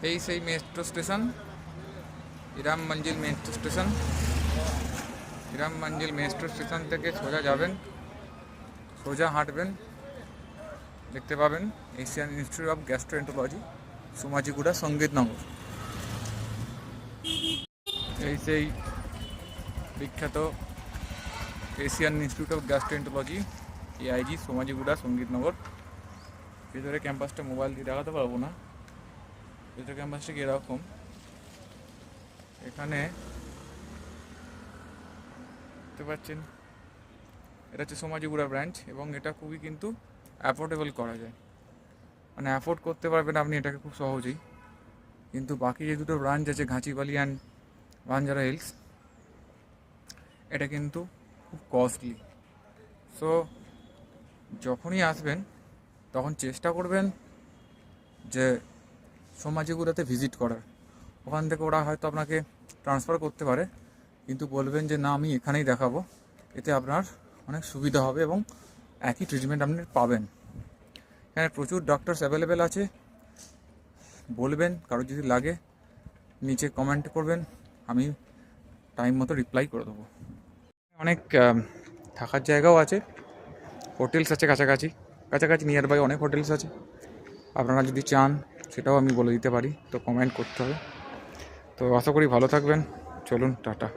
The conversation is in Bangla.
এই সেই metro station, Erram Manzil metro station. Erram Manzil metro station থেকে সোজা যাবেন, সোজা হাঁটবেন, দেখতে পাবেন Asian Institute of Gastroenterology, Somajiguda, Sangeetnagar. এই সেই বিখ্যাত Asian Institute of Gastroenterology, AIG, Somajiguda, Sangeetnagar. ভেতরে ক্যাম্পাসটা মোবাইল দিয়ে দেখাতে পারবো না। ভেতরে ক্যাম্পাসটা কি এরকম, এখানে দেখতে পাচ্ছেন এটা হচ্ছে সোমাজিগুড়া ব্রাঞ্চ, এবং এটা খুবই কিন্তু অ্যাফোর্ডেবল করা যায়, মানে অ্যাফোর্ড করতে পারবেন আপনি এটাকে খুব সহজেই। কিন্তু বাকি যে দুটো ব্রাঞ্চ আছে, ঘাঁচিবালি অ্যান্ড বাঞ্জারা হিলস, এটা কিন্তু খুব কস্টলি। সো যখনই আসবেন তখন চেষ্টা করবেন যে সোমাজিগুড়াতে ভিজিট করার। ওখান থেকে ওরা হয়তো আপনাকে ট্রান্সফার করতে পারে, কিন্তু বলবেন যে না আমি এখানেই দেখাবো, এতে আপনার অনেক সুবিধা হবে এবং একই ট্রিটমেন্ট আপনি পাবেন। এখানে প্রচুর ডক্টরস অ্যাভেলেবেল আছে। বলবেন কারো যদি লাগে, নিচে কমেন্ট করবেন, আমি টাইম মতো রিপ্লাই করে দেবো। অনেক থাকার জায়গাও আছে, হোটেলস আছে কাছাকাছি কাছাকাছি নিয়ার বাই অনেক হোটেলস আছে। আপনারা যদি চান সেটাও আমি বলে দিতে পারি, তো কমেন্ট করতে হবে। তো আশা করি ভালো থাকবেন। চলুন, টাটা।